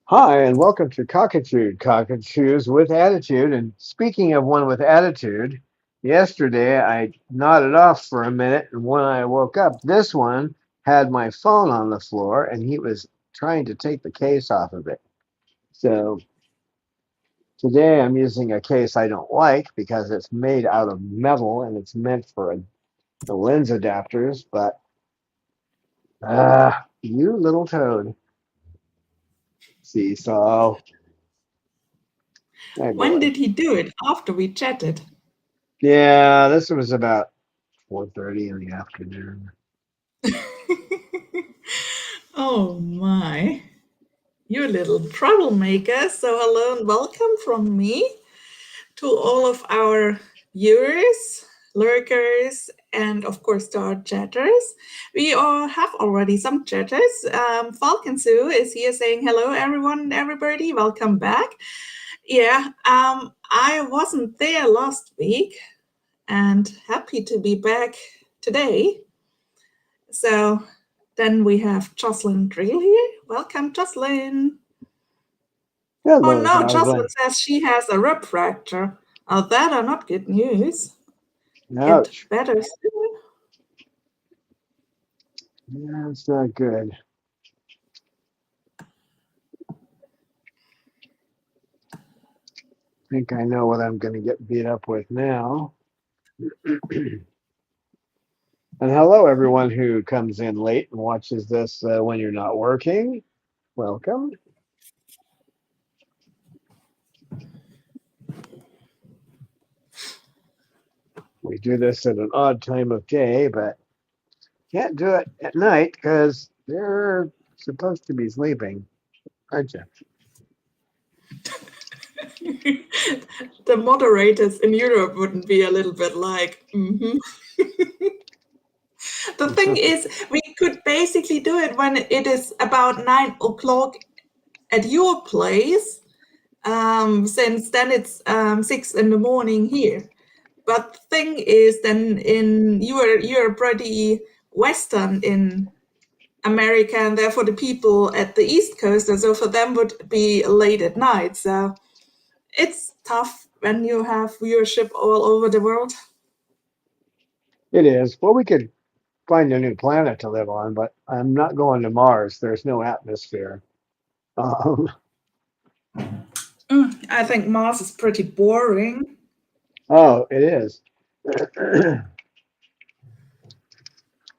Hi, and welcome to Cockatoos with Attitude. And speaking of one with attitude, yesterday I nodded off for a minute, and when I woke up, this one had my phone on the floor, and he was trying to take the case off of it. So today I'm using a case I don't like because it's made out of metal and it's meant for the lens adapters, but you little toad. Seesaw. Hi, When boy. did he do it? After we chatted. Yeah, this was about 4:30 in the afternoon. Oh my. You little troublemaker. So, hello and welcome from me to all of our viewers, lurkers, and of course to our chatters. We all have already some chatters. Falcon Sue is here saying hello, everyone and everybody. Welcome back. Yeah, I wasn't there last week and happy to be back today. So then we have Jocelyn Drill here. Welcome, Jocelyn. Oh Hello, no, Jocelyn Jocelyn. says she has a rib fracture. Oh, that are not good news. Get Ouch. better soon. Yeah, it's not good. I think I know what I'm going to get beat up with now. And hello, everyone who comes in late and watches this when you're not working. Welcome. We do this at an odd time of day, but can't do it at night because they're supposed to be sleeping, aren't you? The moderators in Europe wouldn't be a little bit like, mm-hmm. The thing is, we could basically do it when it is about 9 o'clock at your place, since then it's 6 in the morning here. But the thing is, then in you're pretty Western in America, and therefore the people at the East Coast, and so for them would be late at night. So it's tough when you have viewership all over the world. It is. Well, we could find a new planet to live on, but I'm not going to Mars. There's no atmosphere. Um, I think Mars is pretty boring. oh, it is.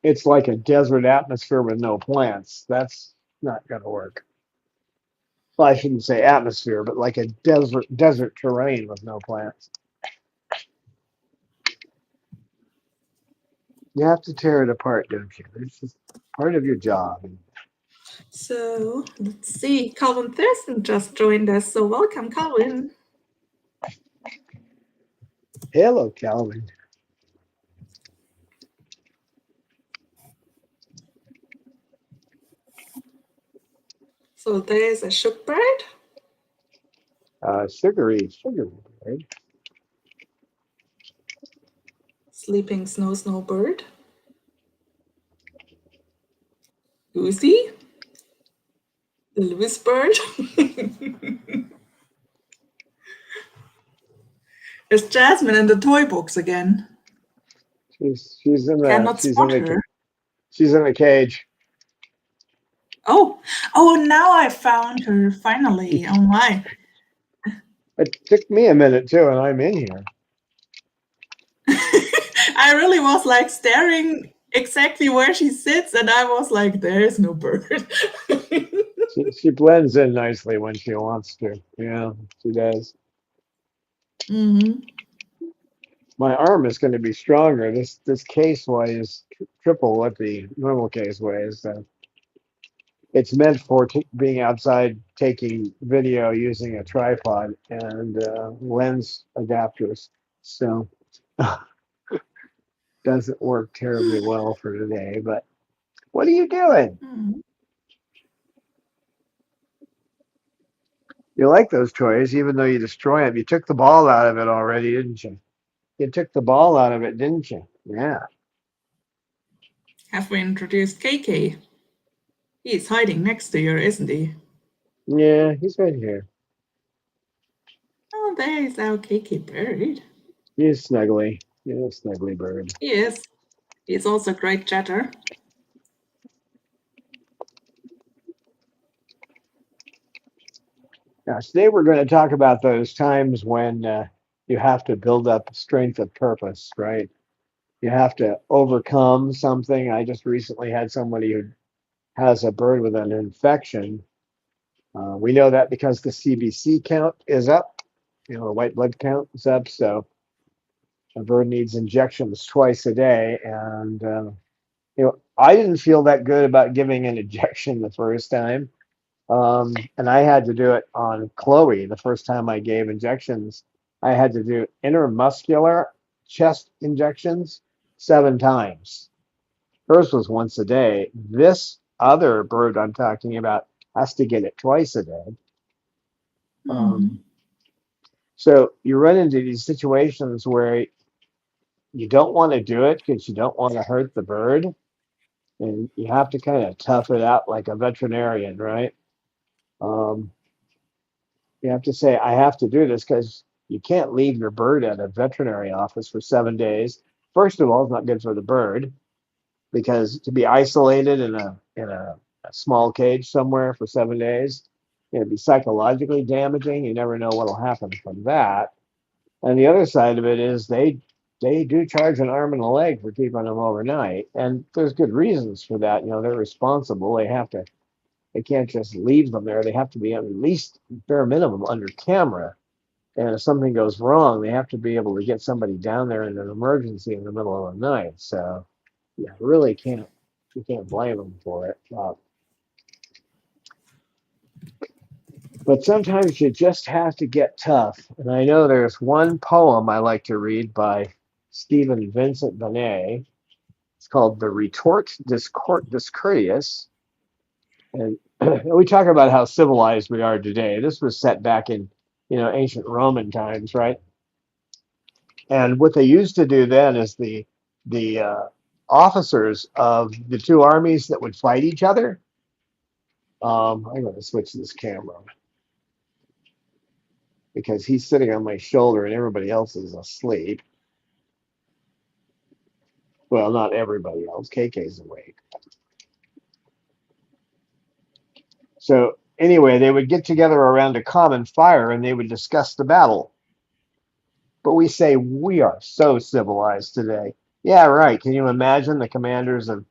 It's like a desert atmosphere with no plants. That's not going to work. Well, I shouldn't say atmosphere, but like a desert terrain with no plants. You have to tear it apart, don't you? It's just part of your job. So let's see. Calvin Thurston just joined us. So welcome, Calvin. Hello, Calvin. So there's a shook bird. Sugary bird. Sleeping snow bird. Lucy. The Lewis bird. It's Jasmine in the toy box again. She's in Cannot spot her. she's in a cage. Oh, now I found her finally. Oh my. It took me a minute too, and I'm in here. I really was like staring exactly where she sits, and I was like, there's no bird. She blends in nicely when she wants to. Yeah, she does. Mm-hmm. My arm is going to be stronger. This case weighs triple what the normal case weighs. So it's meant for being outside taking video using a tripod and lens adapters. So doesn't work terribly well for today. But what are you doing? Mm. You like those toys, even though you destroy them. You took the ball out of it already, didn't you? You took the ball out of it, didn't you? Yeah. Have we introduced KK? He's hiding next to you, isn't he? Yeah, he's right here. Oh, there is our KK bird. He's snuggly. He's a snuggly bird. He is. He's also a great chatter. Now, today we're going to talk about those times when you have to build up strength of purpose, right? You have to overcome something. I just recently had somebody who has a bird with an infection. We know that because the CBC count is up, the white blood count is up. So a bird needs injections twice a day. And, I didn't feel that good about giving an injection the first time. And I had to do it on Chloe the first time I gave injections. I had to do intramuscular chest injections 7 times. Hers was once a day. This other bird I'm talking about has to get it twice a day. Um, Hmm. so you run into these situations where you don't want to do it because you don't want to hurt the bird, and you have to kind of tough it out like a veterinarian, right? Um, you have to say, I have to do this because you can't leave your bird at a veterinary office for 7 days. First of all, it's not good for the bird because to be isolated in a small cage somewhere for 7 days, it'd be psychologically damaging. You never know what'll happen from that. And the other side of it is they do charge an arm and a leg for keeping them overnight, and there's good reasons for that. They're responsible. They can't just leave them there. They have to be at least bare minimum under camera. And if something goes wrong, they have to be able to get somebody down there in an emergency in the middle of the night. So yeah, really can't you can't blame them for it. But sometimes you just have to get tough. And I know there's one poem I like to read by Stephen Vincent Benet. It's called "The Retort Discourteous," and we talk about how civilized we are today. This was set back in ancient Roman times, right? And what they used to do then is the officers of the two armies that would fight each other. I'm going to switch this camera because he's sitting on my shoulder and everybody else is asleep. Well, not everybody else. KK's awake. So anyway, they would get together around a common fire and they would discuss the battle. But we say we are so civilized today. Yeah, right. Can you imagine the commanders of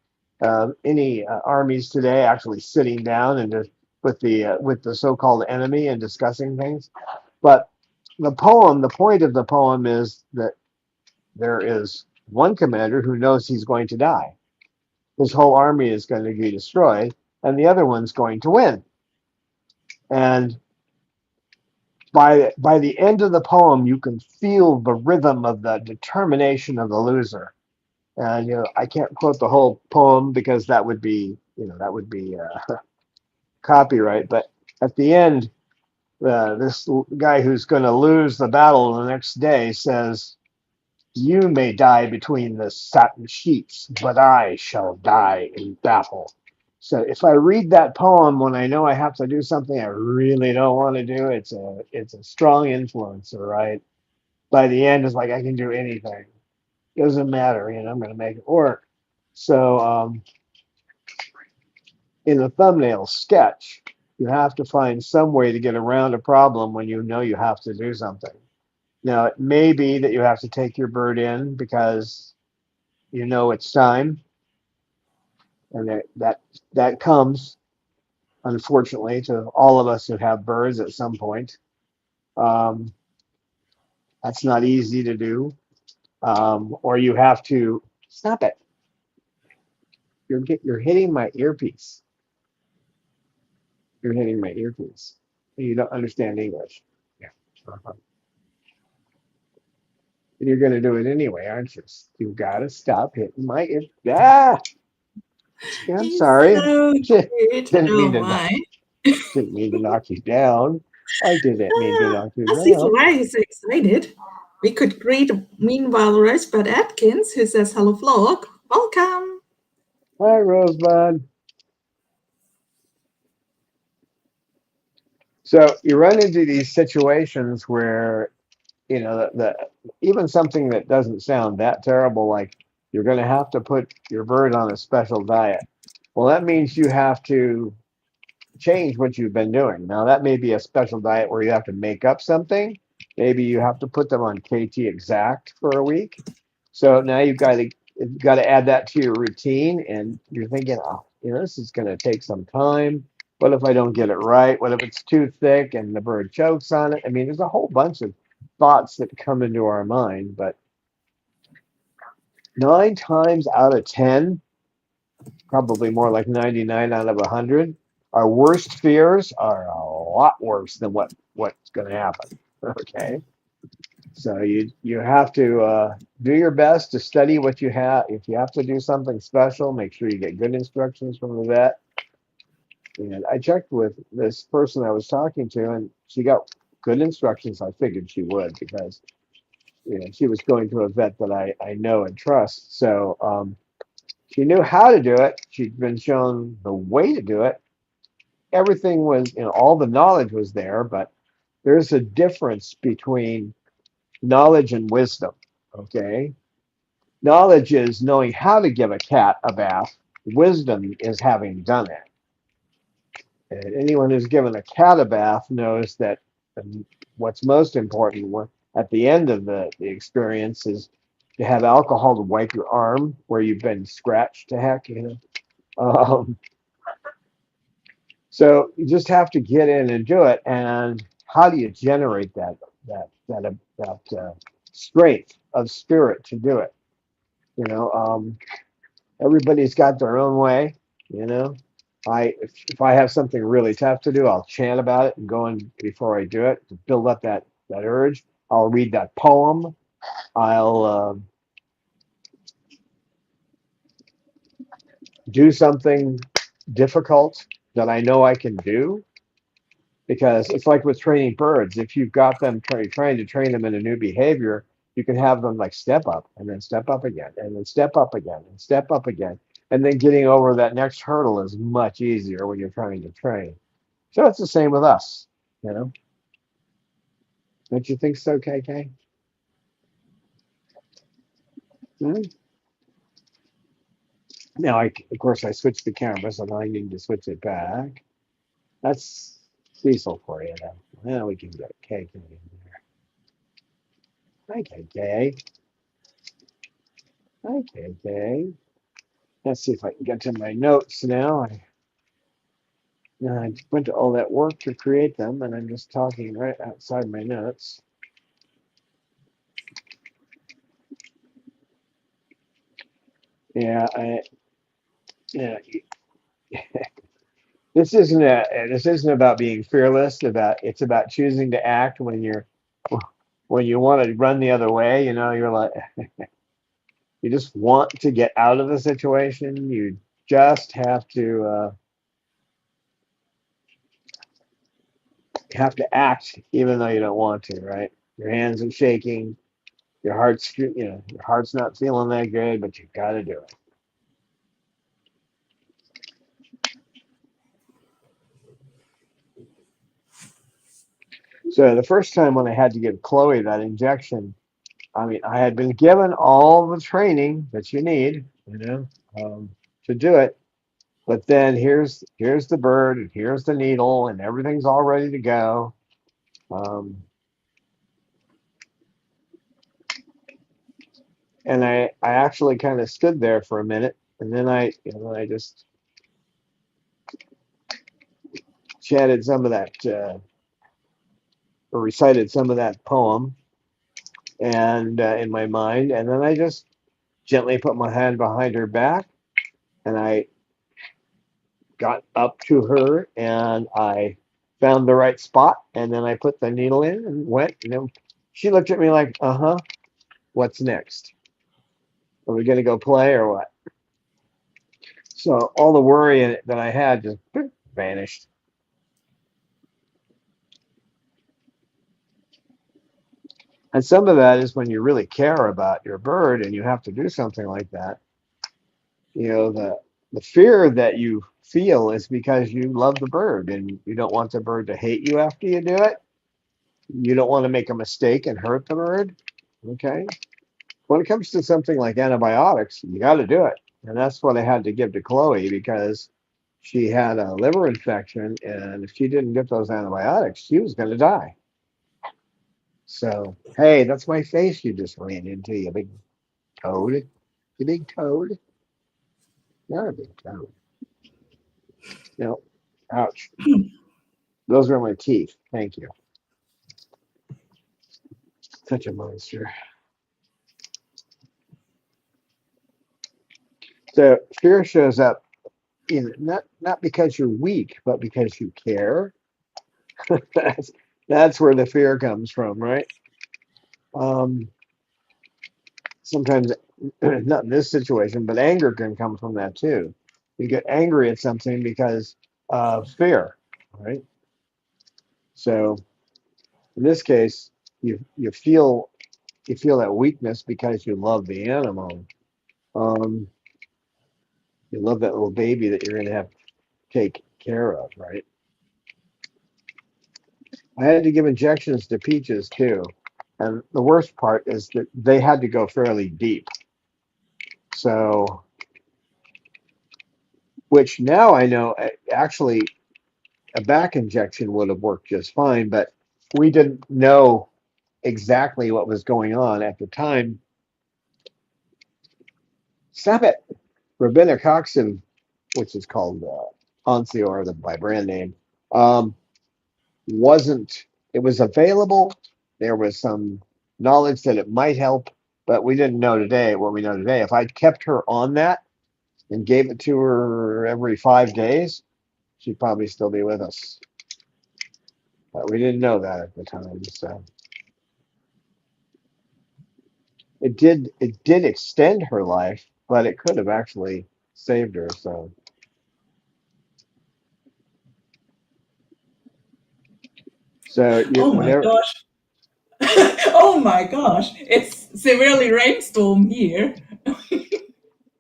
any armies today actually sitting down and just with the so-called enemy and discussing things? But the point of the poem is that there is one commander who knows he's going to die. His whole army is going to be destroyed, and the other one's going to win. And by the end of the poem, you can feel the rhythm of the determination of the loser. And I can't quote the whole poem because that would be copyright. But at the end, this guy who's going to lose the battle the next day says, "You may die between the satin sheets, but I shall die in battle." So if I read that poem when I know I have to do something I really don't want to do, it's a strong influencer, right? By the end, it's like I can do anything. Doesn't matter, I'm going to make it work. So in a thumbnail sketch, you have to find some way to get around a problem when you know you have to do something. Now, it may be that you have to take your bird in because you know it's time, and that comes, unfortunately, to all of us who have birds at some point. Um, that's not easy to do. or you have to stop it. You're hitting my earpiece. You're hitting my earpiece. You don't understand English. Yeah. Uh-huh. And you're going to do it anyway, aren't you? You've got to stop hitting my ear. Ah, I'm He's sorry. so cute. Didn't Oh mean to my. didn't mean to knock you down. I didn't mean to Ah, knock you I see down. why he's so excited. We could greet meanwhile Rosebud Atkins, who says hello vlog. Welcome. Hi, Rosebud. So you run into these situations where the even something that doesn't sound that terrible, like you're going to have to put your bird on a special diet. Well, that means you have to change what you've been doing. Now, that may be a special diet where you have to make up something. Maybe you have to put them on KT Exact for a week. So now you've got to add that to your routine, and you're thinking, oh, this is going to take some time. What if I don't get it right? What if it's too thick and the bird chokes on it? I mean, there's a whole bunch of thoughts that come into our mind, but 9 times out of 10, probably more like 99 out of 100, our worst fears are a lot worse than what's going to happen. Okay, so you have to do your best to study what you have. If you have to do something special, make sure you get good instructions from the vet. And I checked with this person I was talking to, and she got good instructions. I figured she would, because she was going to a vet that I know and trust. So she knew how to do it. She'd been shown the way to do it. Everything was, all the knowledge was there, but there's a difference between knowledge and wisdom. Okay. Knowledge is knowing how to give a cat a bath. Wisdom is having done it. And anyone who's given a cat a bath knows that what's most important at the end of the experience is to have alcohol to wipe your arm where you've been scratched to heck. So you just have to get in and do it. And how do you generate that strength of spirit to do it? You know, everybody's got their own way. You know, if I have something really tough to do, I'll chant about it and go in before I do it to build up that urge. I'll read that poem. I'll do something difficult that I know I can do, because it's like with training birds. If you've got them trying to train them in a new behavior, you can have them like step up and then step up again and then step up again and step up again. And then getting over that next hurdle is much easier when you're trying to train. So it's the same with us, you know. Don't you think so, KK? Hmm? Now, of course, I switched the camera, so now I need to switch it back. That's Cecil for you, though. Well, we can get KK in there. Hi, KK. Hi, KK. Let's see if I can get to my notes now. I went to all that work to create them, and I'm just talking right outside my notes. Yeah, yeah. This isn't about being fearless. It's about choosing to act when you want to run the other way. You're like, you just want to get out of the situation. You just have to act even though you don't want to. Right? Your hands are shaking. Your heart's not feeling that good, but you got to do it. So the first time when I had to give Chloe that injection, I mean, I had been given all the training that you need, to do it. But then here's the bird, and here's the needle, and everything's all ready to go. Um, and I actually kind of stood there for a minute, and then I just chatted some of that, or recited some of that poem. and in my mind, and then I just gently put my hand behind her back, and I got up to her, and I found the right spot, and then I put the needle in and went. And then she looked at me like, "Uh huh. What's next? Are we gonna go play or what?" So all the worry that I had just vanished. And some of that is when you really care about your bird and you have to do something like that. You know, the fear that you feel is because you love the bird and you don't want the bird to hate you after you do it. You don't want to make a mistake and hurt the bird. Okay. When it comes to something like antibiotics, you got to do it. And that's what I had to give to Chloe because she had a liver infection. And if she didn't get those antibiotics, she was going to die. So, hey, that's my face you just ran into, you big toad. You big toad. You're a big toad. No. Ouch. Those are my teeth. Thank you. Such a monster. So fear shows up in not because you're weak, but because you care. that's that's where the fear comes from, right? Um, Sometimes, not in this situation, but anger can come from that too. You get angry at something because of fear, right? So in this case, you feel that weakness because you love the animal. Um, you love that little baby that you're going to have to take care of, right? I had to give injections to Peaches too. And the worst part is that they had to go fairly deep. So, which now I know actually a back injection would have worked just fine, but we didn't know exactly what was going on at the time. Stop it. Robenacoxib, which is called Onsior, by brand name, um, wasn't, it was available. There was some knowledge that it might help, but we didn't know today what we know today. If I'd kept her on that and gave it to her every 5 days, she'd probably still be with us. But we didn't know that at the time. So it did extend her life, but it could have actually saved her. So you Oh my whenever gosh. Oh my gosh. It's severely rainstorm here.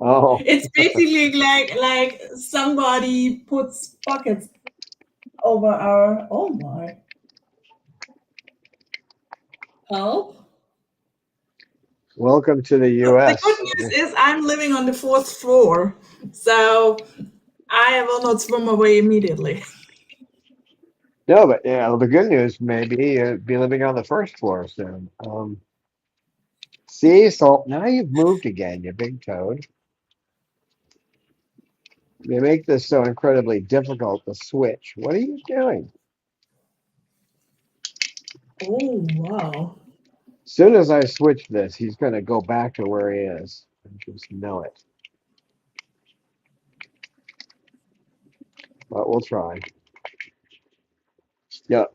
oh It's basically like somebody puts buckets over our. Oh my. Help. welcome to the The good U.S. news is I'm living on the fourth floor, so I will not swim away immediately. No, but the good news maybe you'd be living on the first floor soon. See, so now you've moved again, you big toad. You make this so incredibly difficult to switch. What are you doing? Oh wow. Soon as I switch this, he's going to go back to where he is. I just know it. But we'll try. Yep.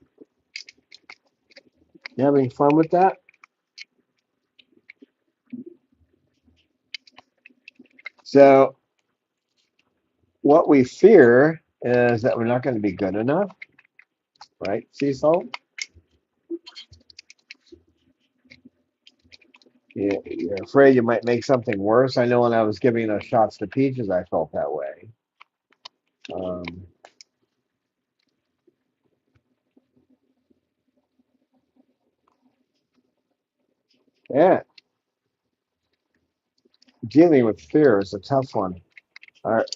You having fun with that? So, what we fear is that we're not going to be good enough, right, Cecil? You're afraid you might make something worse. I know when I was giving those shots to Peaches, I felt that way. Um, yeah, dealing with fear is a tough one.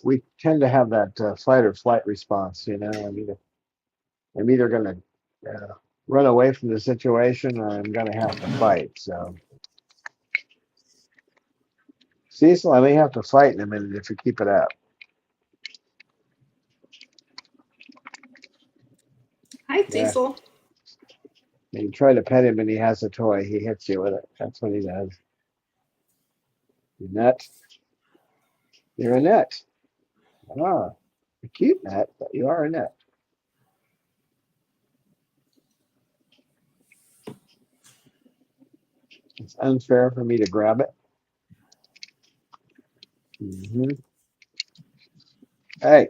We tend to have that fight or flight response. I'm either going to run away from the situation or I'm going to have to fight. So, Cecil, I may have to fight in a minute if you keep it up. Hi, Yeah, Cecil. And you try to pet him and he has a toy, he hits you with it. That's what he does. You're nut. You're a nut. Ah, a cute nut, but you are a nut. It's unfair for me to grab it. Hmm. Hey,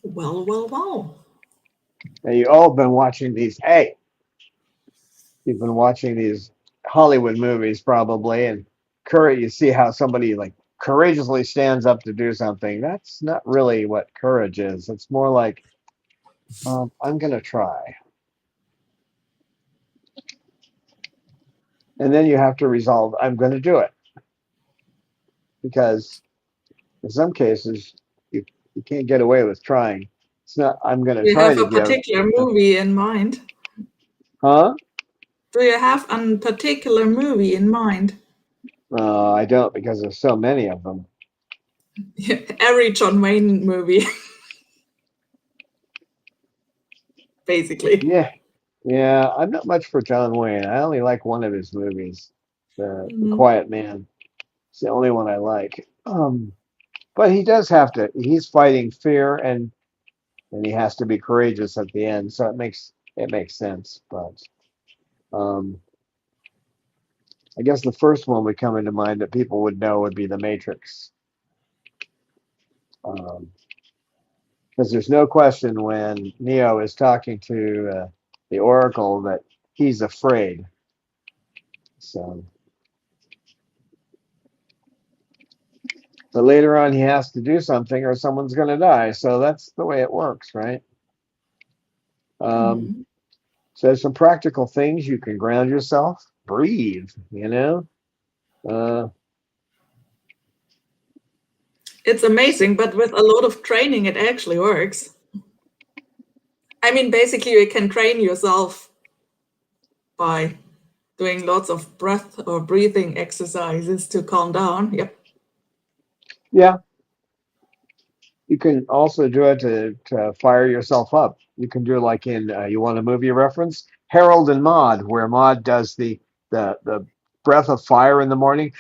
Well, well, well. now you all been watching these. Hey, you've been watching these Hollywood movies probably, and courage. You see how somebody like courageously stands up to do something. That's not really what courage is. It's more like I'm gonna try, and then you have to resolve. I'm gonna do it because in some cases you you can't get away with trying. It's not. I'm gonna Do you try have to a give. particular movie in mind? Huh? Do you have a particular movie in mind? I don't because there's so many of them. Every John Wayne movie, basically. Yeah, yeah. I'm not much for John Wayne. I only like one of his movies, The Mm, Quiet Man. It's the only one I like. But he does have to. He's fighting fear, and he has to be courageous at the end. So it makes sense. But um, I guess the first one would come into mind that people would know would be The Matrix, because there's no question when Neo is talking to the Oracle that he's afraid. So, but later on, he has to do something, or someone's going to die. So that's the way it works, right? Um, mm. so there's some practical things you can ground yourself, breathe. Uh, It's amazing, but with a lot of training, it actually works. I mean, basically, you can train yourself by doing lots of breath or breathing exercises to calm down. Yep. yeah, you can also do it to fire yourself up. You can do like in you want a movie reference, Harold and Maude, where Maude does the breath of fire in the morning.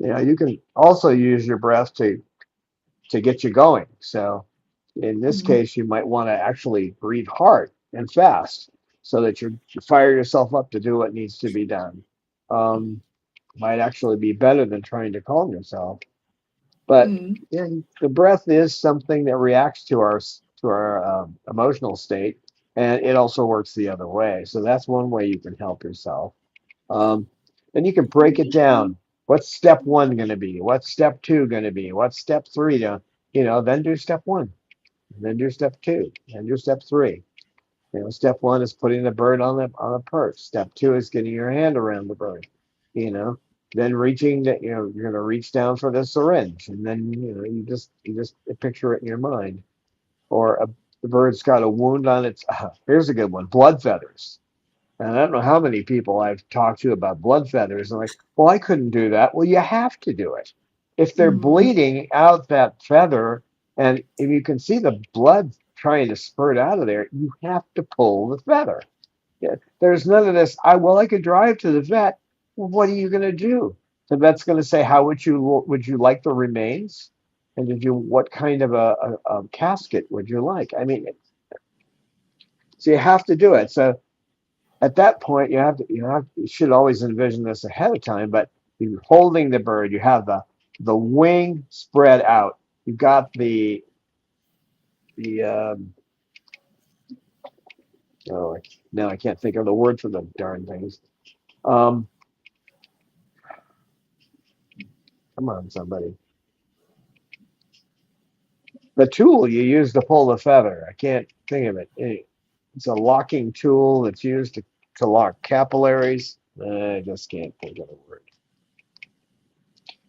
You can also use your breath to get you going. So in this Mm, case, you might want to actually breathe hard and fast so that you fire yourself up to do what needs to be done. Um, might actually be better than trying to calm yourself. But mm, yeah, the breath is something that reacts to our emotional state, and it also works the other way. So that's one way you can help yourself. Um, and you can break it down. What's step one going to be? What's step two going to be? What's step three to, then do step one, then do step two, then do step three. Step one is putting the bird on a perch. Step two is getting your hand around the bird. You know, then reaching that, you're going to reach down for the syringe, and then you just picture it in your mind. Or the bird's got a wound on its. Here's a good one: blood feathers. And I don't know how many people I've talked to about blood feathers. And like, well, I couldn't do that. Well, you have to do it. If they're mm, bleeding out that feather, and if you can see the blood trying to spurt out of there, you have to pull the feather. Yeah, there's none of this. I could drive to the vet. Well, what are you going to do? The vet's going to say, how would you like the remains? And what kind of a casket would you like? I mean, so you have to do it. So at that point, you should always envision this ahead of time, but you're holding the bird, you have the wing spread out, you've got the oh, now I can't think of the word for the darn things. um Come on, somebody. The tool you use to pull the feather, I can't think of it. It's a locking tool that's used to lock capillaries. I just can't think of the word.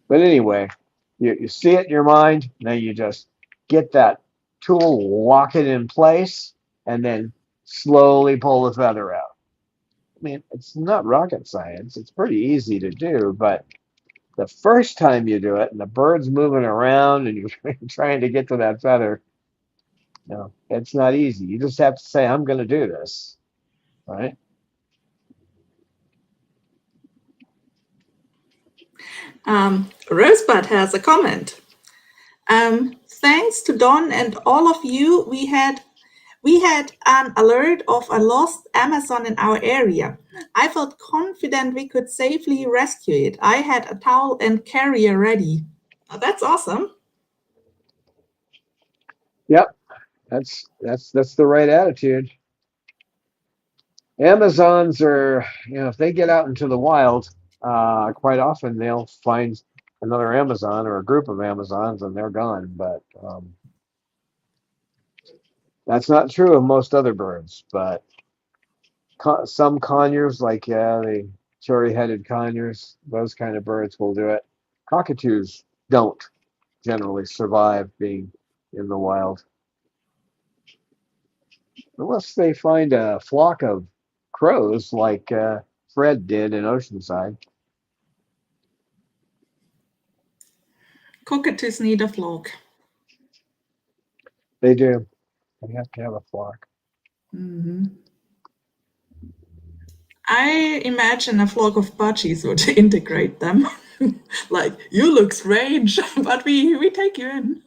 But anyway, you see it in your mind, then you just get that tool, lock it in place, and then slowly pull the feather out. I mean, it's not rocket science. It's pretty easy to do, but The first time you do it, and the bird's moving around, and you're trying to get to that feather, no, it's not easy. You just have to say, "I'm going to do this," right? Rosebud has a comment. Thanks to Don and all of you, we had an alert of a lost Amazon in our area. I felt confident we could safely rescue it. I had a towel and carrier ready. Oh, that's awesome. Yep, that's the right attitude. Amazons are, if they get out into the wild, quite often they'll find another Amazon or a group of Amazons and they're gone. But that's not true of most other birds. But some conures, like the cherry-headed conures, those kind of birds will do it. Cockatoos don't generally survive being in the wild unless they find a flock of crows like Fred did in Oceanside. Cockatoos need a flock. They do. They have to have a flock. Mhm. I imagine a flock of budgies would integrate them. Like, you look strange, but we take you in.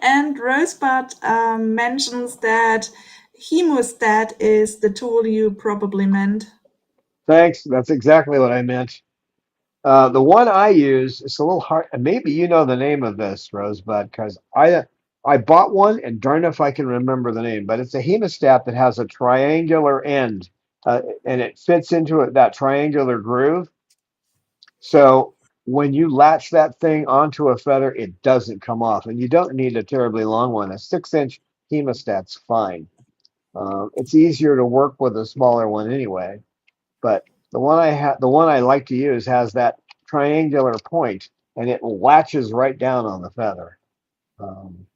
And Rosebud mentions that hemostat is the tool you probably meant. Thanks. That's exactly what I meant. The one I use is a little hard. Maybe you know the name of this, Rosebud, because I bought one, and darn if I can remember the name. But it's a hemostat that has a triangular end, and it fits into that triangular groove. So when you latch that thing onto a feather, it doesn't come off, and you don't need a terribly long one. A 6-inch hemostat's fine. It's easier to work with a smaller one anyway. But the one I like to use has that triangular point, and it latches right down on the feather. Um,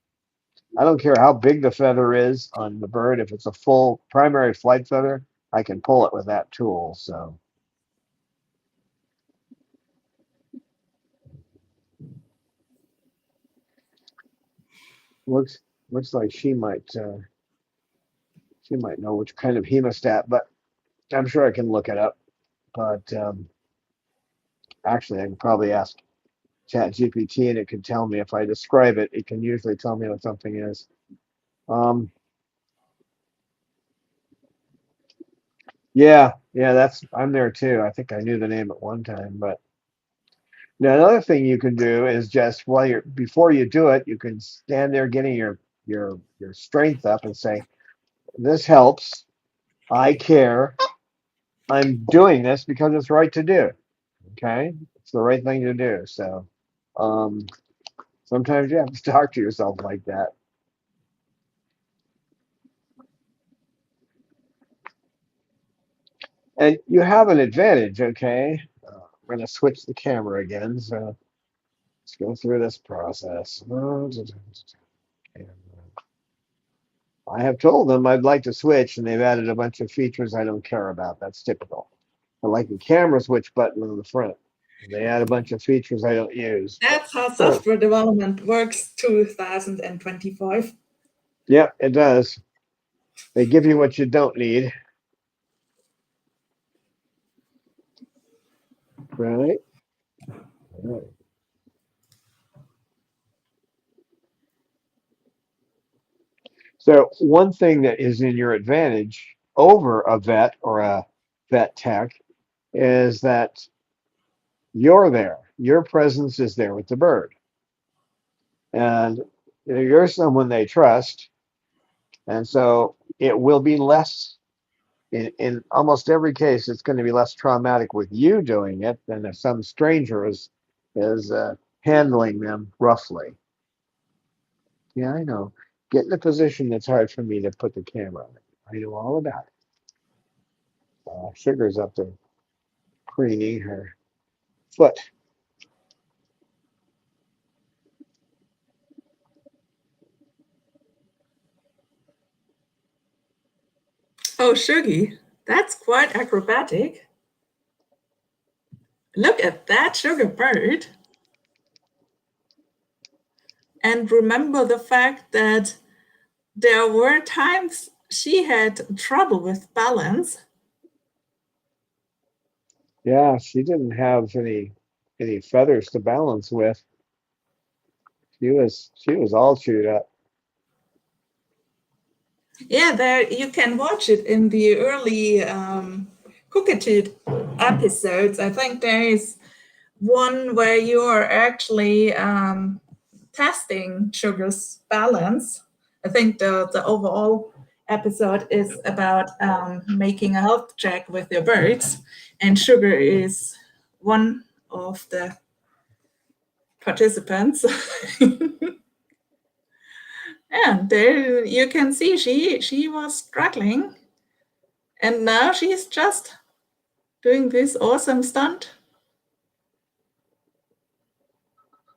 I don't care how big the feather is on the bird. If it's a full primary flight feather, I can pull it with that tool. So looks looks like she might know which kind of hemostat, but I'm sure I can look it up. But actually, I can probably ask Chat GPT, and it can tell me if I describe it. It can usually tell me what something is. Um, yeah, that's I'm there too. I think I knew the name at one time, but now another thing you can do is just while you're before you do it, you can stand there getting your strength up and say, "This helps. I care. I'm doing this because it's right to do. Okay, it's the right thing to do." So um, sometimes you have to talk to yourself like that, and you have an advantage. Okay, we're gonna switch the camera again. So let's go through this process. I have told them I'd like to switch, and they've added a bunch of features I don't care about. That's typical. I like the camera switch button on the front. They add a bunch of features I don't use. But That's how software development works 2025. yeah, it does. They give you what you don't need, right? Right. So one thing that is in your advantage over a vet or a vet tech is that you're there. Your presence is there with the bird, and you're someone they trust. And so it will be less, in almost every case, it's going to be less traumatic with you doing it than if some stranger is handling them roughly. Yeah, I know. Get in a position that's hard for me to put the camera on. I know all about it. Sugar's up there preening her foot. Oh, Shuggy, that's quite acrobatic. Look at that sugar bird. And remember the fact that there were times she had trouble with balance. Yeah, she didn't have any feathers to balance with. She was all chewed up. Yeah, there you can watch it in the early Cookitude episodes. I think there is one where you are actually testing sugar's balance. I think the overall episode is about making a health check with your birds, and sugar is one of the participants. And there you can see she was struggling, and now she's just doing this awesome stunt.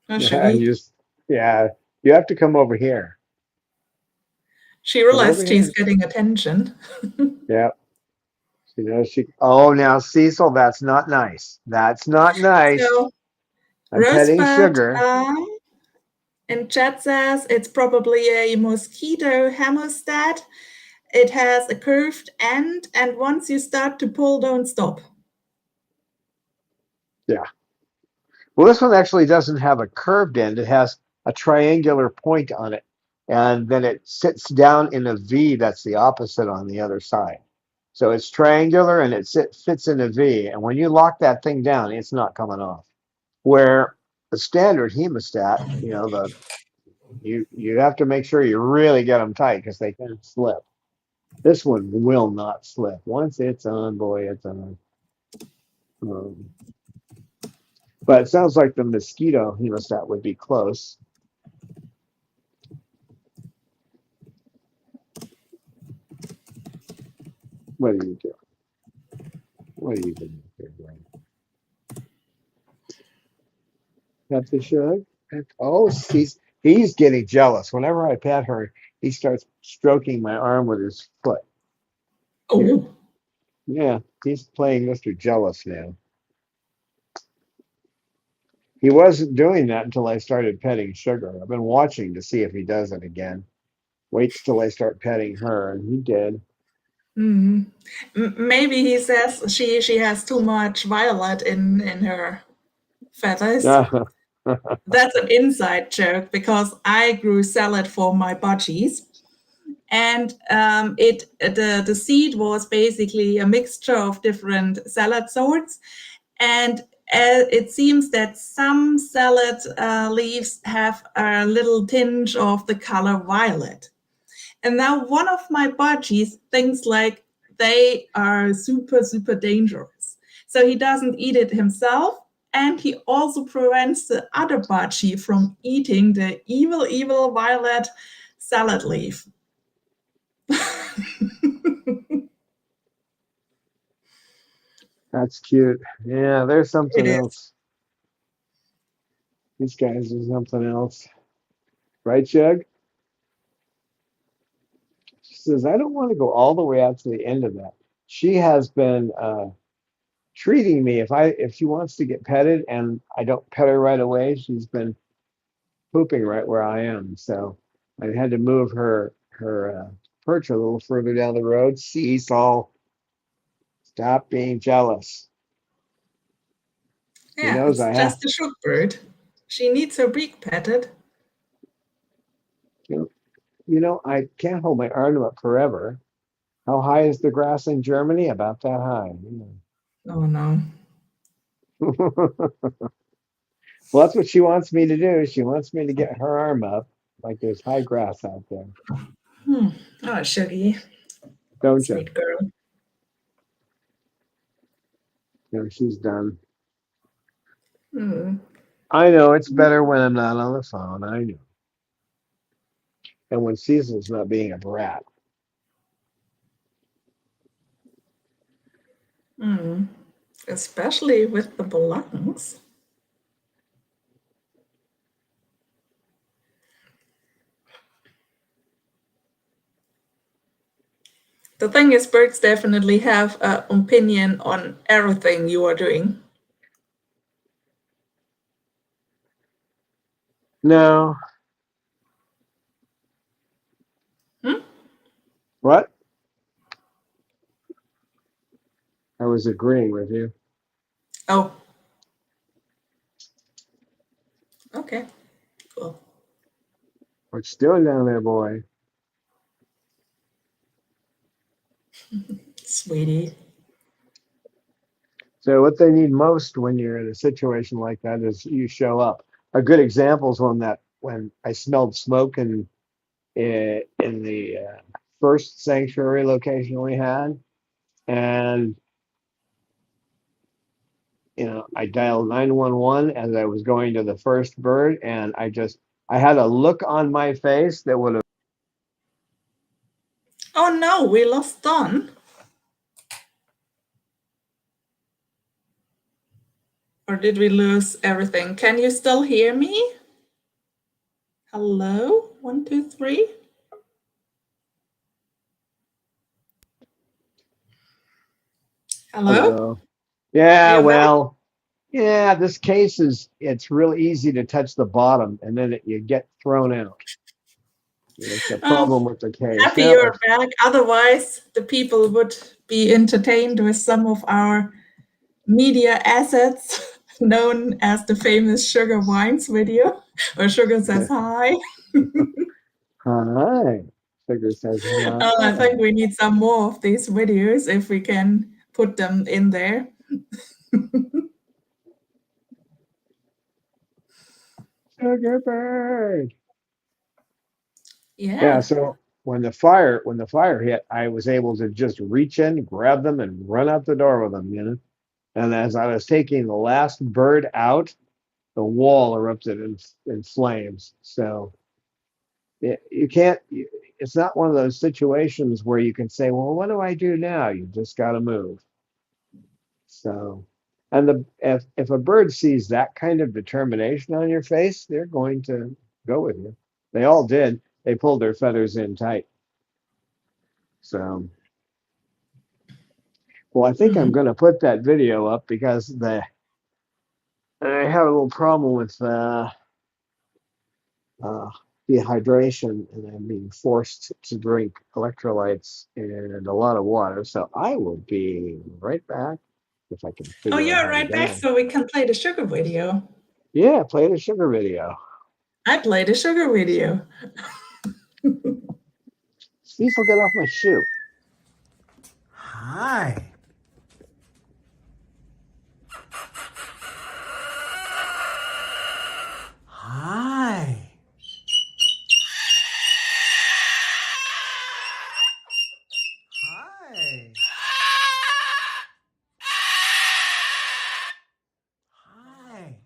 Oh, Yeah, Shuggy. yeah, you have to come over here. She Come over realized she's here. getting attention. Yeah, she knows she. Oh, now Cecil, that's not nice. That's not nice. So I'm petting Rosebud Sugar. in chat says it's probably a mosquito hemostat. It has a curved end, and once you start to pull, don't stop. Yeah. Well, this one actually doesn't have a curved end. It has a triangular point on it, and then it sits down in a V that's the opposite on the other side. So it's triangular and fits in a V. And when you lock that thing down, it's not coming off. Where the standard hemostat, you have to make sure you really get them tight because they can slip. This one will not slip. Once it's on, boy, it's on. Um, but it sounds like the mosquito hemostat would be close. What are you doing? What are you doing here, Glenn? Pet the shug? Oh, he's getting jealous. Whenever I pet her, he starts stroking my arm with his foot. Here. Oh, Yeah, he's playing Mr. Jealous now. He wasn't doing that until I started petting Sugar. I've been watching to see if he does it again. Waits till I start petting her, and he did. mm. Maybe he says she has too much violet in her feathers. That's an inside joke because I grew salad for my budgies, and it the seed was basically a mixture of different salad sorts, and it seems that some salad leaves have a little tinge of the color violet. And now one of my budgies thinks like they are super, super dangerous. So he doesn't eat it himself. And he also prevents the other budgie from eating the evil, evil violet salad leaf. That's cute. Yeah, there's It something is. else. These guys are something else. Right, Jug? She says, I don't want to go all the way out to the end of that. She has been treating me if she wants to get petted and I don't pet her right away, she's been pooping right where I am. So I had to move her perch a little further down the road. Cecil, stop being jealous. She Yeah, knows it's I have. just a shook bird. She needs her beak petted. I can't hold my arm up forever. How high is the grass in Germany? About that high. Oh no. Well, that's what she wants me to do. She wants me to get her arm up like there's high grass out there. Hmm. Oh, Shuggy. Don't you? Sweet girl. She's done. Hmm. I know it's better when I'm not on the phone. I know. And when Cecil's not being a brat. Hmm. Especially with the belongings. The thing is, birds definitely have an opinion on everything you are doing. No. Hmm? What? I was agreeing with you. Oh, okay, cool. What you doing down there, boy? Sweetie. So what they need most when you're in a situation like that is you show up. A good example is when I smelled smoke in the first sanctuary location we had, and I dialed 911 as I was going to the first bird, and I had a look on my face that would have. Oh no, we lost Don. Or did we lose everything? Can you still hear me? Hello? 1, 2, 3. Hello? Hello. Yeah, You're back? well, yeah, this case it's real easy to touch the bottom and then you get thrown out. It's a Oh, problem with the case. happy Now, you're back. Otherwise, the people would be entertained with some of our media assets known as the famous Sugar Wines video, where Sugar says hi. hi. Sugar says I hi. think we need some more of these videos if we can put them in there. Sugar bird. Yeah, Yeah. so when the fire hit, I was able to just reach in, grab them, and run out the door with them. And as I was taking the last bird out, the wall erupted in flames. So you can't. It's not one of those situations where you can say, "Well, what do I do now?" You just got to move. So, and if a bird sees that kind of determination on your face, they're going to go with you. They all did. They pulled their feathers in tight. So, well, I think I'm Mm. going to put that video up because I have a little problem with uh, dehydration, and I'm being forced to drink electrolytes and a lot of water. So I will be right back if I can Oh, figure out you're how to right get back, on. so we can play the sugar video. Yeah, play the sugar video. I play the sugar video. Steve will get off my shoe. Hi. Hi. Hi. Hi.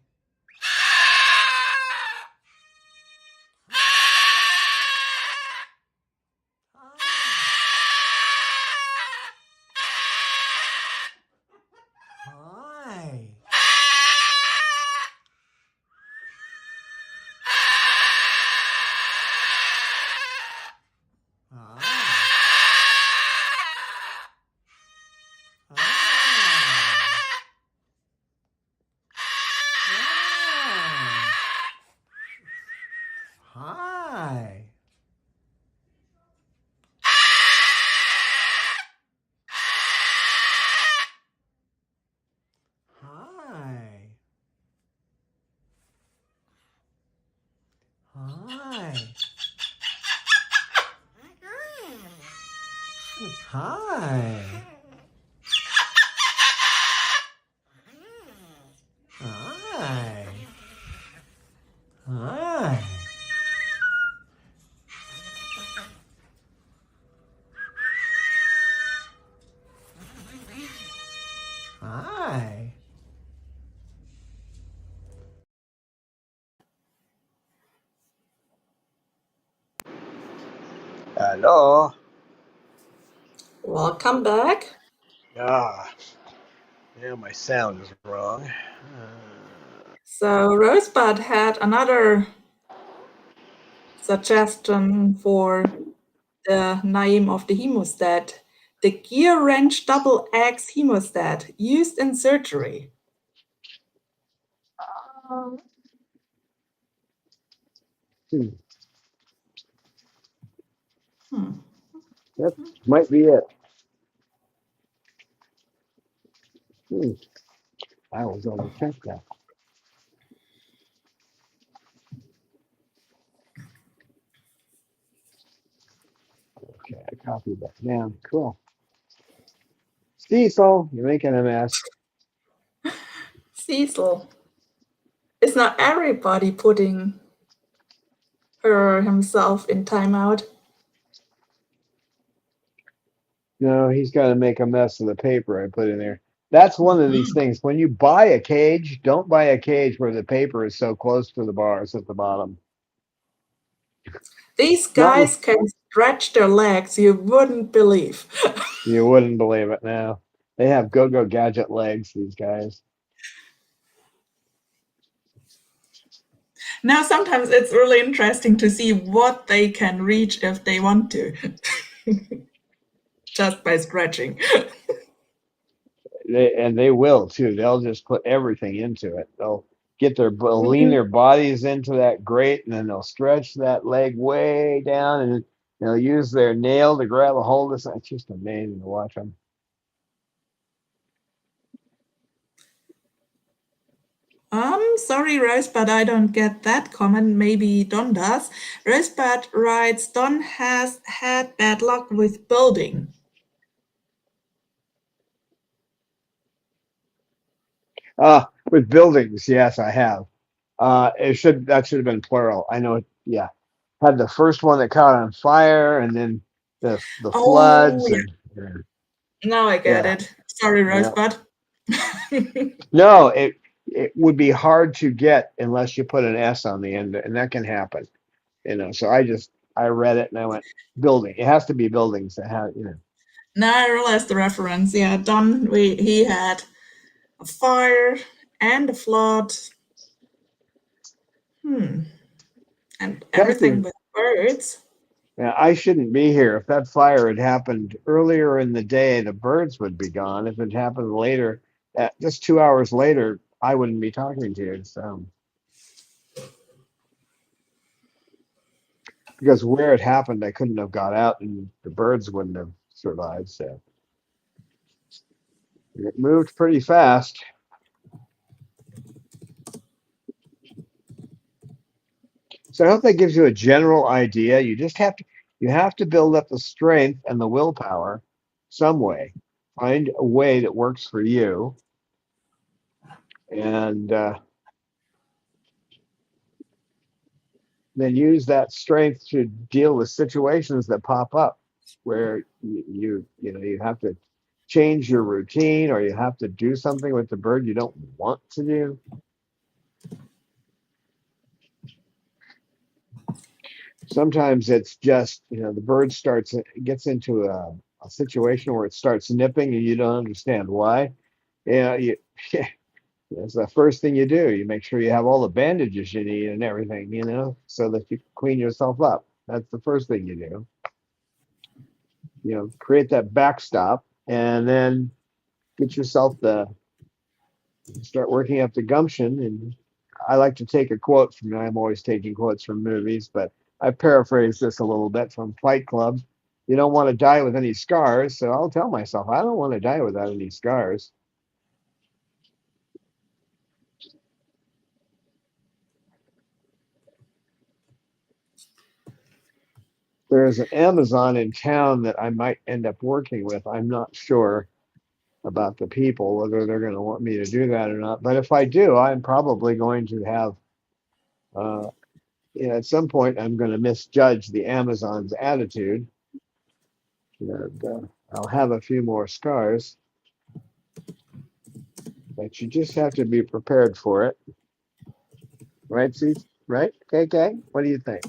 Hi. Hi. Hi. Hi. Hi. Hi. Hi. Hi. Hello. Welcome back. Ah, yeah, my sound is wrong. So Rosebud had another suggestion for the name of the hemostat, the gear wrench double X hemostat used in surgery. Hmm, Hmm. that might be it. Hmm, I will double check that. Okay, I copied that down. Cool. Cecil, you're making a mess. Cecil. It's not everybody putting her or himself in timeout. No, he's got to make a mess of the paper I put in there. That's one of these things. When you buy a cage, don't buy a cage where the paper is so close to the bars at the bottom. These Not guys can stretch their legs, you wouldn't believe. you wouldn't believe it now. They have go-go gadget legs, these guys. Now, sometimes it's really interesting to see what they can reach if they want to, just by stretching. They will too. They'll just put everything into it. They'll lean their bodies into that grate, and then they'll stretch that leg way down, and they'll use their nail to grab a hold of something. It's just amazing to watch them. Sorry, Rosebud, I don't get that comment. Maybe Don does. Rosebud writes, Don has had bad luck with building. With buildings, yes, I have. That should have been plural. I know. Yeah, had the first one that caught on fire, and then the Oh, floods, yeah. and Now I get yeah, it. Sorry, yeah. Rosebud. No, it would be hard to get unless you put an S on the end, and that can happen. So I read it and I went building. It has to be buildings that have. Now I realized the reference. Yeah, Don, he had a fire and a flood. And Fact everything is, with birds. I shouldn't be here. If that fire had happened earlier in the day, the birds would be gone. If it happened later, just 2 hours later, I wouldn't be talking to you. So, because where it happened, I couldn't have got out, and the birds wouldn't have survived. So it moved pretty fast. So I hope that gives you a general idea. You have to build up the strength and the willpower some way. Find a way that works for you, and then use that strength to deal with situations that pop up where you have to change your routine, or you have to do something with the bird you don't want to do. Sometimes it's just the bird gets into a situation where it starts nipping and you don't understand why. You That's the first thing you do. You make sure you have all the bandages you need and everything, so that you can clean yourself up. That's the first thing you do. Create that backstop, and then get yourself start working up the gumption. And I like to take a quote I'm always taking quotes from movies, but I paraphrase this a little bit from Fight Club. You don't want to die with any scars, so I'll tell myself I don't want to die without any scars. There's an Amazon in town that I might end up working with. I'm not sure about the people, whether they're going to want me to do that or not. But if I do, I'm probably going to have, uh, at some point, I'm going to misjudge the Amazon's attitude. And, I'll have a few more scars, but you just have to be prepared for it. Right, Cece? Right? KK? What do you think?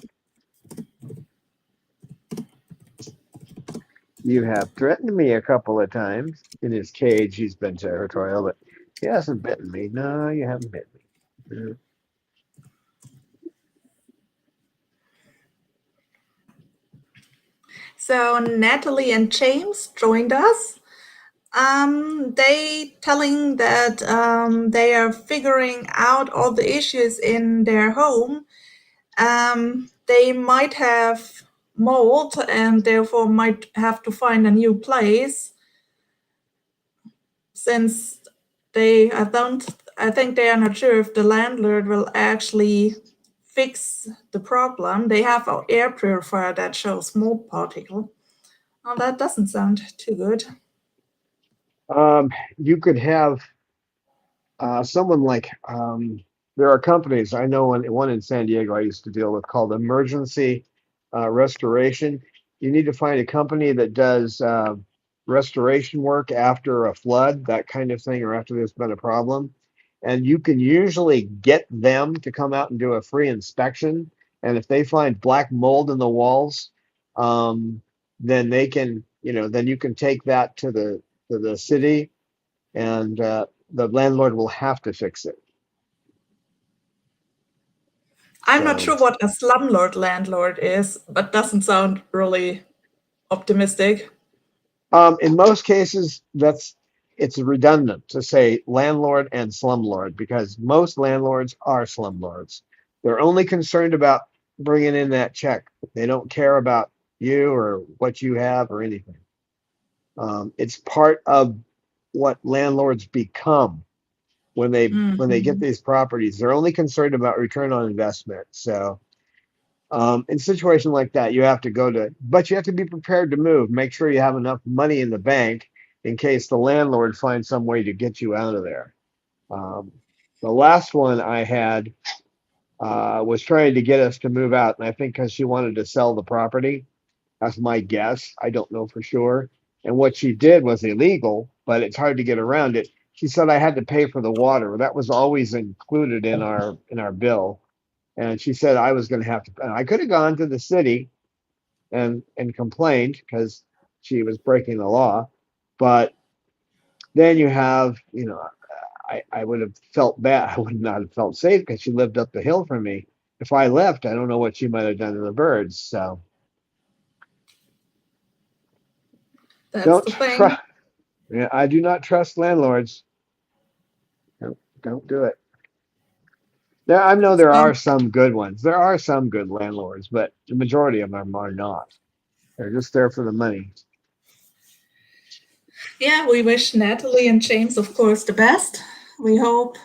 You have threatened me a couple of times. In his cage, he's been territorial, but he hasn't bitten me. No, you haven't bitten me. So Natalie and James joined us. They telling that they are figuring out all the issues in their home, They might have mold and therefore might have to find a new place since I think they are not sure if the landlord will actually fix the problem. They have an air purifier that shows mold particle. Oh, that doesn't sound too good. You could have someone like there are companies I know one in San Diego I used to deal with called emergency restoration. You need to find a company that does restoration work after a flood, that kind of thing, or after there's been a problem. And you can usually get them to come out and do a free inspection. And if they find black mold in the walls, um, then they can, then you can take that to the city and the landlord will have to fix it. I'm not So, sure what a slumlord landlord is, but doesn't sound really optimistic. in most cases, it's redundant to say landlord and slumlord because most landlords are slumlords. They're only concerned about bringing in that check. They don't care about you or what you have or anything. It's part of what landlords become when they get Mhm. these properties. They're only concerned about return on investment. So in a situation like that, but you have to be prepared to move. Make sure you have enough money in the bank in case the landlord finds some way to get you out of there. Um, the last one I had was trying to get us to move out, and I think because she wanted to sell the property. That's my guess. I don't know for sure. And what she did was illegal, but it's hard to get around it. She said I had to pay for the water. That was always included in our bill. And she said I was going to have to. I could have gone to the city and complained because she was breaking the law, but then I would have felt bad. I would not have felt safe because she lived up the hill from me. If I left, I don't know what she might have done to the birds. So That's don't the thing. trust. Yeah, I do not trust landlords. Don't do it. I know there So, are some good ones. There are some good landlords, but the majority of them are not. They're just there for the money. yeah, we wish Natalie and James, of course, the best. We hope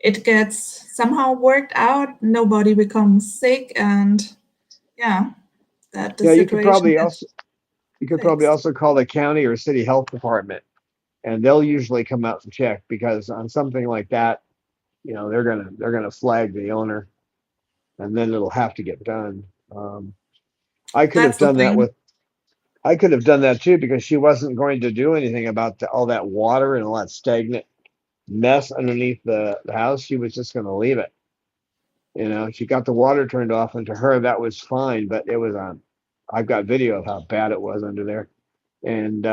it gets somehow worked out, nobody becomes sick, and yeah, that the Yeah, situation gets you could probably fixed. also call the county or city health department, and they'll usually come out and check because on something like that, they're gonna flag the owner, and then it'll have to get done. I could have That's the done that thing. with I could have done that too because she wasn't going to do anything about all that water and all that stagnant mess underneath the house. She was just going to leave it. She got the water turned off, and to her that was fine. But it was on. I've got video of how bad it was under there. And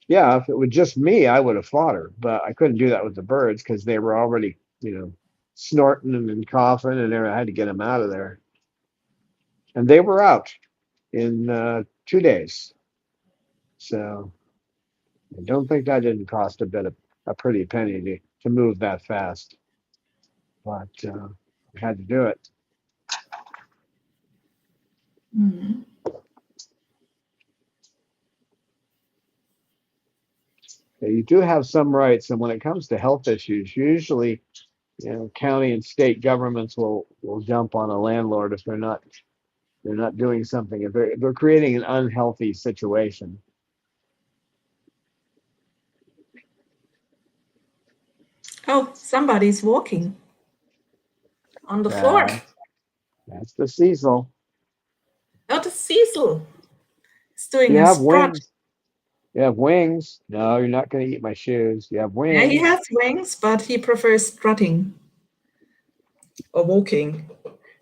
yeah, if it was just me, I would have fought her. But I couldn't do that with the birds because they were already, snorting and coughing, and I had to get them out of there. And they were out in 2 days. So I don't think that didn't cost a pretty penny to move that fast. But I had to do it. Mhm. You do have some rights, and when it comes to health issues, usually, county and state governments will jump on a landlord if they're not doing something. If they're creating an unhealthy situation. Oh, somebody's walking on the floor. Uh, that's the Cecil. Oh, the Cecil is doing You a have strut. wings. You have wings. No, you're not going to eat my shoes. You have Yeah, he wings. has wings, but he prefers strutting or walking.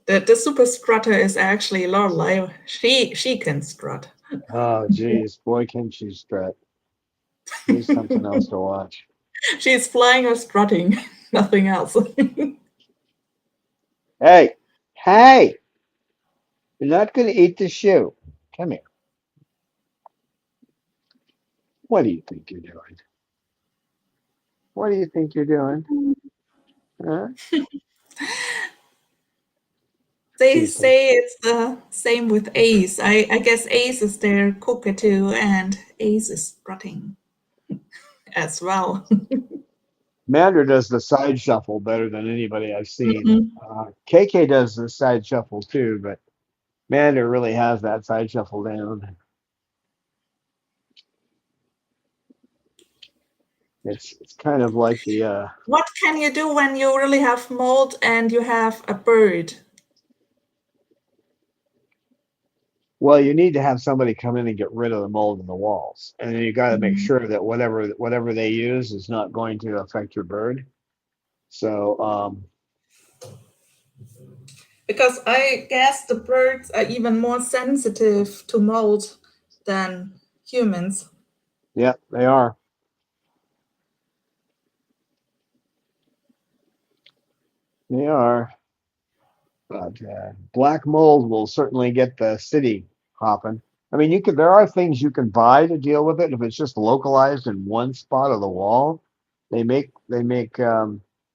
The super strutter is actually Lorelai. She can strut. Oh, geez, boy, can she strut. She's something else to watch. She's flying or strutting, nothing else. Hey, hey, you're not going to eat the shoe. Come here. What do you think you're doing? What do you think you're doing? Huh? They Cecil. say it's the same with Ace. I guess Ace is their cockatoo and Ace is strutting as well. Mander does the side shuffle better than anybody I've seen. Mhm. KK does the side shuffle too, but Mander really has that side shuffle down. It's kind of like the What can you do when you really have mold and you have a bird? well, you need to have somebody come in and get rid of the mold in the walls, and then you got to make Mhm. sure that whatever they use is not going to affect your bird. So Because I guess the birds are even more sensitive to mold than humans. yeah, they are. They are. But black mold will certainly get the city hopping. I mean, you could. There are things you can buy to deal with it if it's just localized in one spot of the wall. They make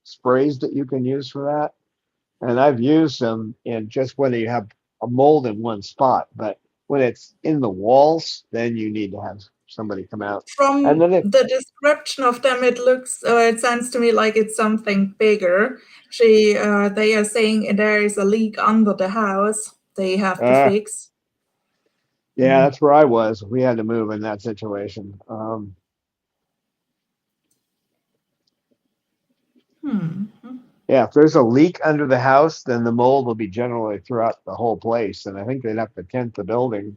sprays that you can use for that, and I've used them in just when you have a mold in one spot. But when it's in the walls, then you need to have somebody come out. And From then it, the description of them, it sounds to me like it's something bigger. They are saying there is a leak under the house. They have to uh, fix. yeah, Mm. that's where I was. We had to move in that situation. Hmm. Yeah, if there's a leak under the house, then the mold will be generally throughout the whole place, and I think they'd have to tent the building.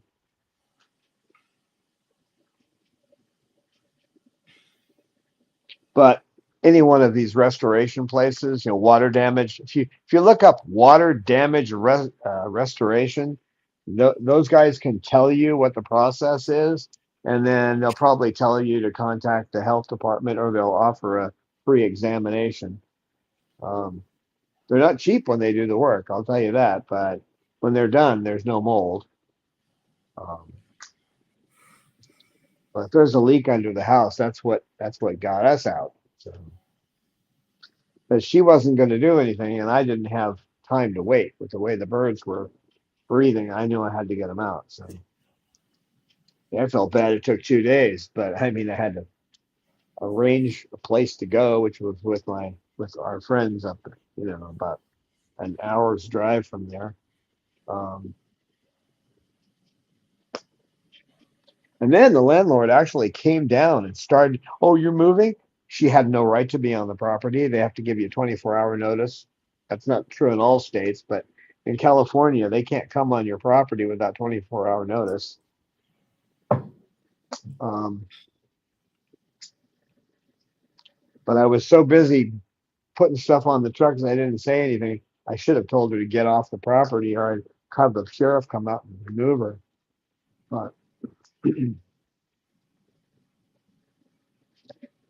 But any one of these restoration places, water damage. If you look up water damage restoration, those guys can tell you what the process is, and then they'll probably tell you to contact the health department, or they'll offer a free examination. Um, they're not cheap when they do the work, I'll tell you that. But when they're done, there's no mold. Um, but if there's a leak under the house, that's what got us out. So, but she wasn't going to do anything, and I didn't have time to wait. With the way the birds were breathing, I knew I had to get them out. So yeah, I felt bad. It took 2 days, but I mean, I had to arrange a place to go, which was with our friends up, about an hour's drive from there. Um, And then the landlord actually came down and started, "Oh, you're moving?" She had no right to be on the property. They have to give you a 24-hour notice. That's not true in all states, but in California, they can't come on your property without 24-hour notice. Um, but I was so busy putting stuff on the trucks, I didn't say anything. I should have told her to get off the property, or I'd have the sheriff come out and remove her. But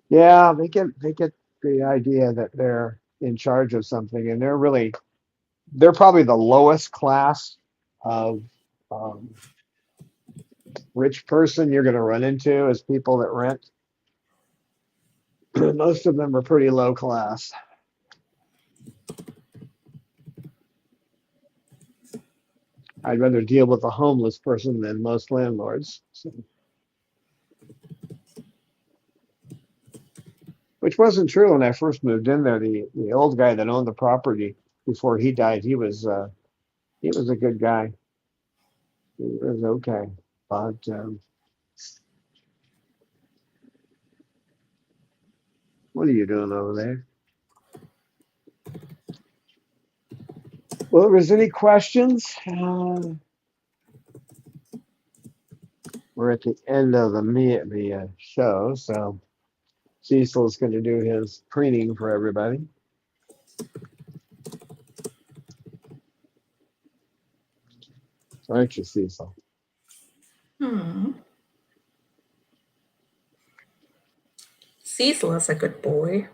yeah, they get the idea that they're in charge of something, and they're probably the lowest class of um, rich person you're going to run into as people that rent. Most of them are pretty low class. I'd rather deal with a homeless person than most landlords. So, which wasn't true when I first moved in there. The old guy that owned the property before he died, he was a good guy. He was okay, but what are you doing over there? Well, if there's any questions, we're at the end of the show, so Cecil's going to do his preening for everybody. Aren't you, Cecil? Hmm. Cecil is a good boy.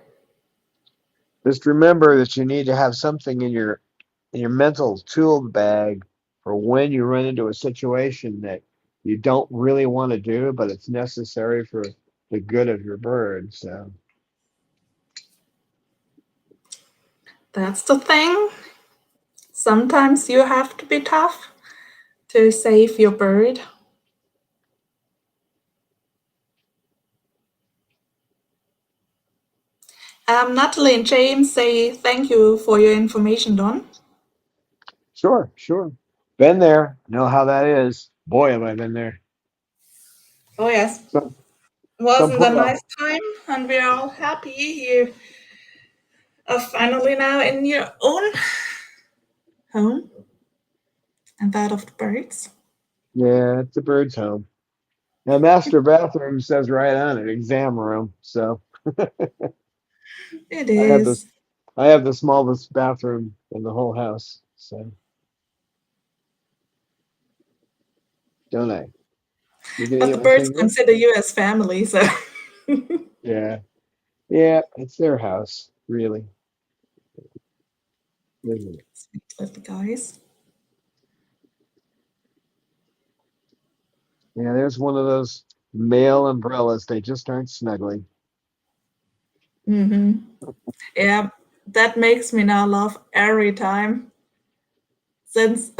Just remember that you need to have something in your mental tool bag for when you run into a situation that you don't really want to do, but it's necessary for the good of your bird. So That's the thing. sometimes you have to be tough to save your bird. Natalie and James say thank you for your information, Don. Sure, sure. Been there. Know how that is. Boy, have I been there. Oh, yes. Some, Wasn't a well, nice time, and we're all happy you are finally now in your own home and that of the birds. yeah, it's a bird's home. Now, master bathroom says right on it, exam room. So It I have this. is. I have the smallest bathroom in the whole house. So don't I? You gonna But get the my birds finger? consider you as family, so. Yeah, yeah. It's their house, really, isn't it? Sweet little guys. Yeah, there's one of those male umbrellas. They just aren't snuggling. Mm-hmm. Yeah, that makes me now laugh every time since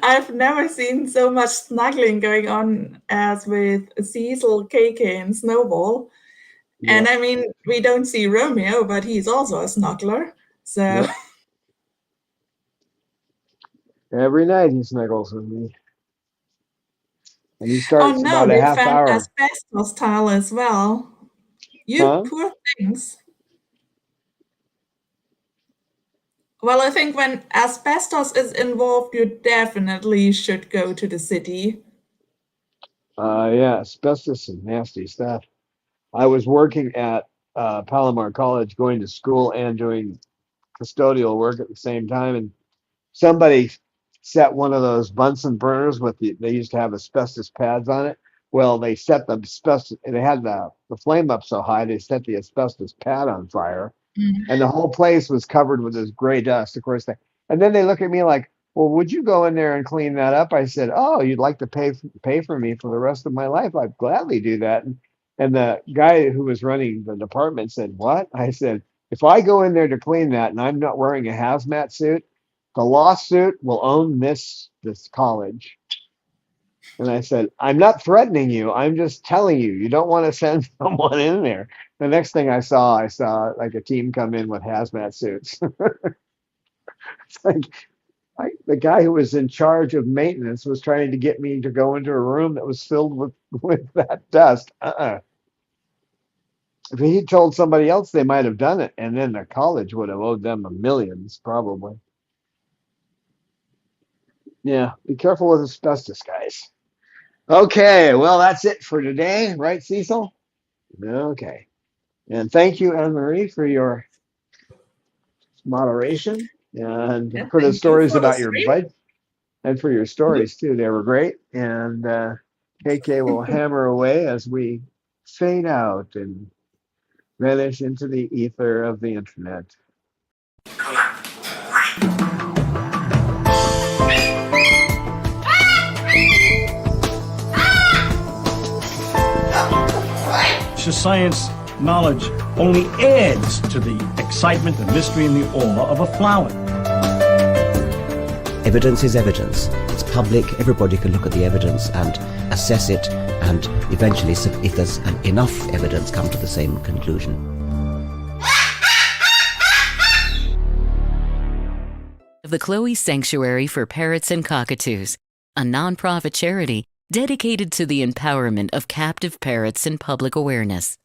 I've never seen so much snuggling going on as with Cecil, KK, and Snowball. And Yep, I mean, we don't see Romeo, but he's also a snuggler. So, yep. Every night he snuggles with me, and he oh starts no, about a they half found hour. asbestos tile as well. You Huh? poor things. Well, I think when asbestos is involved, you definitely should go to the city. Yeah, asbestos is nasty stuff. I was working at Palomar College, going to school and doing custodial work at the same time, and somebody set one of those Bunsen burners with they used to have asbestos pads on it. Well, they set the asbestos, they had the flame up so high, they set the asbestos pad on fire, and the whole place was covered with this gray dust. Of course, and then they look at me like, "Well, would you go in there and clean that up?" I said, "Oh, you'd like to pay for me for the rest of my life? I'd gladly do that." And the guy who was running the department said, "What?" I said, "If I go in there to clean that and I'm not wearing a hazmat suit, the lawsuit will own this college." And I said, "I'm not threatening you. I'm just telling you, you don't want to send someone in there." The next thing I saw like a team come in with hazmat suits. It's like the guy who was in charge of maintenance was trying to get me to go into a room that was filled with that dust. If he told somebody else, they might have done it, and then the college would have owed them millions, probably. Yeah, be careful with asbestos, guys. Okay, well, that's it for today, right, Cecil? Okay. And thank you, Anne Marie, for your moderation and And for the thank you stories for the about your stream. bud and for your stories, too. They were great. And KK will hammer away as we fade out and vanish into the ether of the internet. Science knowledge only adds to the excitement, the mystery, and the awe of a flower. Evidence is evidence. It's public. Everybody can look at the evidence and assess it, and eventually, if there's enough evidence, come to the same conclusion. The Chloe Sanctuary for Parrots and Cockatoos, a nonprofit charity dedicated to the empowerment of captive parrots and public awareness.